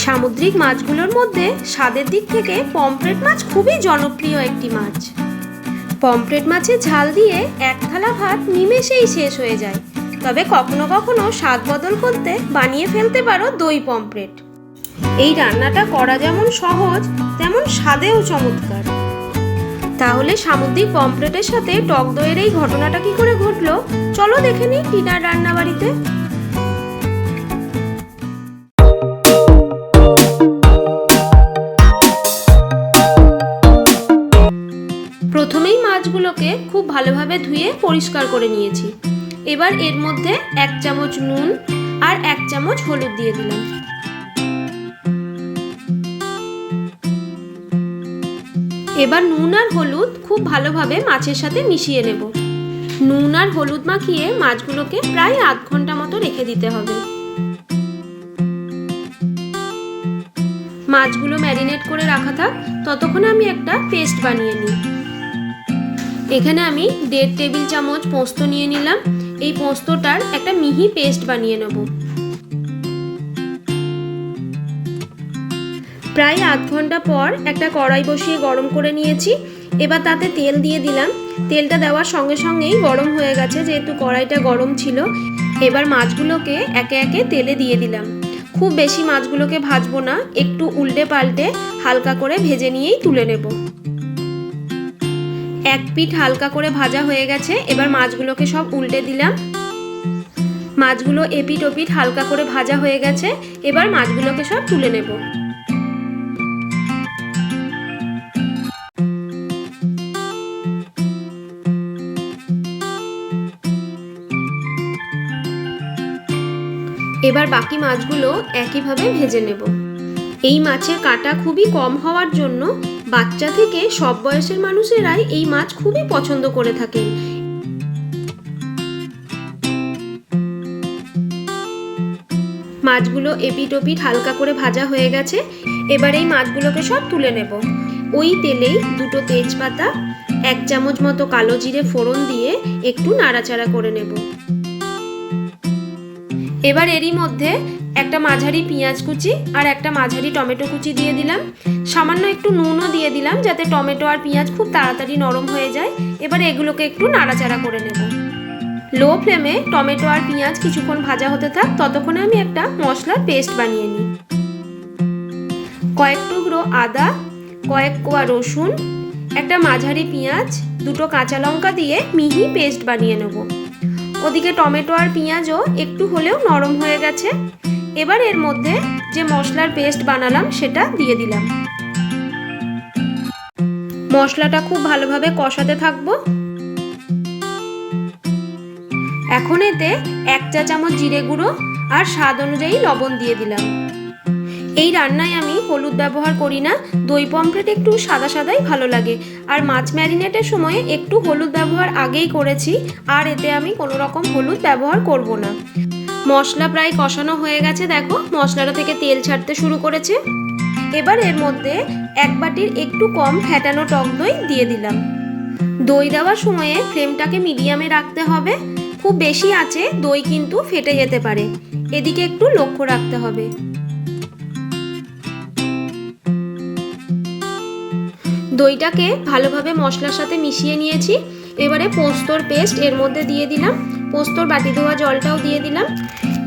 সামুদ্রিক মাছগুলোর মধ্যে স্বাদের দিক থেকে পমফ্রেট মাছ খুবই জনপ্রিয় একটি মাছ। পমফ্রেট মাছের ঝাল দিয়ে এক থালা ভাত নিমেষেই শেষ হয়ে যায়। তবে কখনো কখনো স্বাদ বদল করতে বানিয়ে ফেলতে পারো দই পমফ্রেট। এই রান্নাটা করা যেমন সহজ তেমন স্বাদেও চমৎকার। তাহলে সামুদ্রিক পমফ্রেটের সাথে টক দইয়ের এই ঘটনাটা কি করে ঘটলো, চলো দেখে নিই টিনার রান্নাবাড়িতে। প্রথমেই মাছগুলোকে খুব ভালোভাবে ধুয়ে পরিষ্কার করে নিয়েছি। এবার এর মধ্যে 1 চামচ নুন আর 1 চামচ হলুদ দিয়ে দিলাম। এবার নুন আর হলুদ খুব ভালোভাবে মাছের সাথে মিশিয়ে নেব। নুন আর হলুদ মাখিয়ে মাছগুলোকে প্রায় আধ ঘন্টা মতো রেখে দিতে হবে। মাছগুলো ম্যারিনেট করে রাখা থাক, ততক্ষণে আমি একটা পেস্ট বানিয়ে নিই। এখানে আমি 1.5 টেবিল চামচ পোস্ত নিয়ে নিলাম। এই পোস্তটার একটা মিহি পেস্ট বানিয়ে নেব। প্রায় আধ ঘন্টা পর একটা কড়াই বসিয়ে গরম করে নিয়েছি। এবার তাতে তেল দিয়ে দিলাম। তেলটা দেওয়ার সঙ্গে সঙ্গেই গরম হয়ে গেছে, যেহেতু কড়াইটা গরম ছিল। এবার মাছগুলোকে একে একে তেলে দিয়ে দিলাম। খুব বেশি মাছগুলোকে ভাজবো না, একটু উল্টে পাল্টে হালকা করে ভেজে নিয়েই তুলে নেব। এক পিঠ হালকা করে ভাজা হয়ে গেছে। এবার মাছগুলোকে সব উল্টে দিলাম। মাছগুলো এপিঠ ওপিঠ হালকা করে ভাজা হয়ে গেছে। এবার মাছগুলোকে সব তুলে নেব। এবার বাকি মাছগুলো একইভাবে ভেজে নেব। এই মাছের কাঁটা খুবই কম হওয়ার জন্য বাচ্চা থেকে সব বয়সের মানুষেরাই এই মাছ খুবই পছন্দ করে থাকেন। মাছগুলো এপিঠ ওপিঠ হালকা করে ভাজা হয়ে গেছে। এবার এই মাছগুলোকে সব তুলে নেব। ওই তেলেই 2টো তেজপাতা, 1 চামচ মতো কালো জিরে ফোড়ন দিয়ে একটু নাড়াচাড়া করে নেব। এবার এরই মধ্যে একটা মাঝারি পেঁয়াজ কুচি আর একটা মাঝারি টমেটো কুচি দিয়ে দিলাম। সামান্য একটু নুনও দিয়ে দিলাম, যাতে টমেটো আর পেঁয়াজ খুব তাড়াতাড়ি নরম হয়ে যায়। এবার এগুলোকে একটু নাড়াচাড়া করে নেব। লো ফ্লেমে টমেটো আর পেঁয়াজ কিছুক্ষণ ভাজা হতে থাক, ততক্ষণে আমি একটা মশলার পেস্ট বানিয়ে নিই। কয়েক টুকরো আদা, কয়েক কোয়া রসুন, একটা মাঝারি পেঁয়াজ, 2টো কাঁচা লঙ্কা দিয়ে মিহি পেস্ট বানিয়ে নেব। ওদিকে টমেটো আর পেঁয়াজও একটু হলেও নরম হয়ে গেছে। এবার এর মধ্যে যে মশলার পেস্ট বানালাম সেটা দিয়ে দিলাম। মশলাটা খুব ভালোভাবে কষাতে থাকবো। এখন এতে 1 চা চামচ জিরে গুঁড়ো আর স্বাদ অনুযায়ী লবণ দিয়ে দিলাম। এই রান্নায় আমি হলুদ ব্যবহার করি না। দই পমফ্রেট একটু সাদা সাদাই ভালো লাগে। আর মাছ ম্যারিনেটের সময় একটু হলুদ ব্যবহার আগেই করেছি, আর এতে আমি কোনো রকম হলুদ ব্যবহার করব না। মশলা প্রায় কষানো হয়ে গেছে, দেখো মশলাটা থেকে তেল ছাড়তে শুরু করেছে। এবার এর মধ্যে 1 বাটির একটু কম ফ্যাটানো টক দই দিয়ে দিলাম। দই দেওয়ার সময়ে ফ্লেমটাকে মিডিয়ামে রাখতে হবে। খুব বেশি আঁচে দই কিন্তু ফেটে যেতে পারে, এদিকে একটু লক্ষ্য রাখতে হবে। দইটাকে ভালোভাবে মশলার সাথে মিশিয়ে নিয়েছি। এবারে পোস্তর পেস্ট এর মধ্যে দিয়ে দিলাম। পোস্তর বাটি ধোয়া জলটাও দিয়ে দিলাম।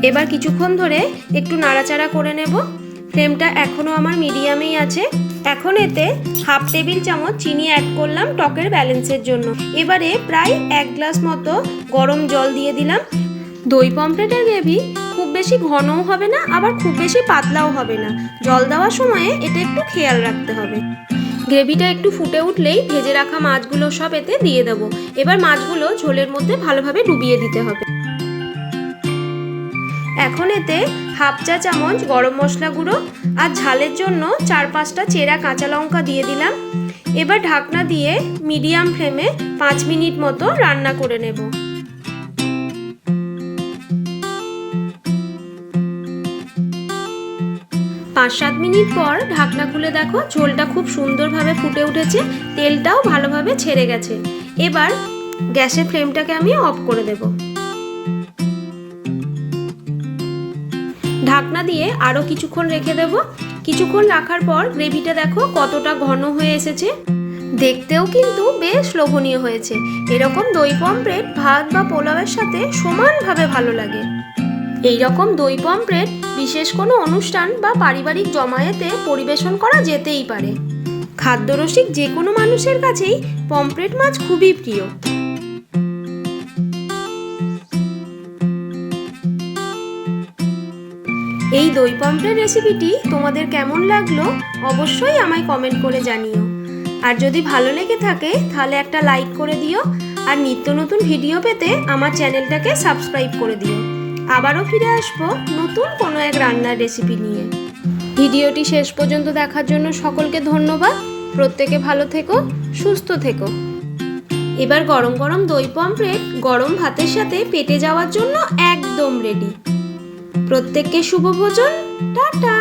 এবার কিছুক্ষণ ধরে একটু নাড়াচাড়া করে নেব। ফ্লেমটা এখনও আমার মিডিয়ামেই আছে। এখন এতে 1/2 টেবিল চামচ চিনি অ্যাড করলাম টকের ব্যালেন্সের জন্য। এবারে প্রায় 1 গ্লাস মতো গরম জল দিয়ে দিলাম। দই পমফ্রেটের গ্রেভি খুব বেশি ঘনও হবে না, আবার খুব বেশি পাতলাও হবে না। জল দেওয়ার সময়ে এটা একটু খেয়াল রাখতে হবে। গ্রেভিটা একটু ফুটে উঠলেই ভেজে রাখা মাছগুলো সব এতে দিয়ে দেবো। এবার মাছগুলো ঝোলের মধ্যে ভালোভাবে ডুবিয়ে দিতে হবে। এখন এতে 1/2 চা চামচ গরম মশলা গুঁড়ো আর ঝালের জন্য 4-5টা চেরা কাঁচা লঙ্কা দিয়ে দিলাম। এবার ঢাকনা দিয়ে মিডিয়াম ফ্লেমে 5 মিনিট মতো রান্না করে নেব। 5-7 মিনিট পর ঢাকনা খুলে দেখো ঝোলটা খুব সুন্দরভাবে ফুটে উঠেছে, তেলটাও ভালোভাবে ছেড়ে গেছে। এবার গ্যাসের ফ্লেমটাকে আমি অফ করে দেব। ঢাকনা দিয়ে আরও কিছুক্ষণ রেখে দেব। কিছুক্ষণ রাখার পর গ্রেভিটা দেখো কতটা ঘন হয়ে এসেছে, দেখতেও কিন্তু বেশ লোভনীয় হয়েছে। এরকম দই পমফ্রেট ভাত বা পোলাওয়ের সাথে সমানভাবে ভালো লাগে। এই রকম দই পমফ্রেট বিশেষ কোনো অনুষ্ঠান বা পারিবারিক জমায়েতে পরিবেশন করা যেতেই পারে। খাদ্যরসিক যে কোনো মানুষের কাছেই পমফ্রেট মাছ খুবই প্রিয়। এই দই পমফ্রেট রেসিপিটি তোমাদের কেমন লাগলো অবশ্যই আমায় কমেন্ট করে জানিও। আর যদি ভালো লেগে থাকে তাহলে একটা লাইক করে দিও, আর নিত্য নতুন ভিডিও পেতে আমার চ্যানেলটাকে সাবস্ক্রাইব করে দিও। আবারও ফিরে আসবো নতুন কোনো এক রান্নার রেসিপি নিয়ে। ভিডিওটি শেষ পর্যন্ত দেখার জন্য সকলকে ধন্যবাদ। প্রত্যেকে ভালো থেকো, সুস্থ থেকো। এবার গরম গরম দই পমফ্রেট গরম ভাতের সাথে পেটে যাওয়ার জন্য একদম রেডি। প্রত্যেককে শুভ ভোজন। টাটা।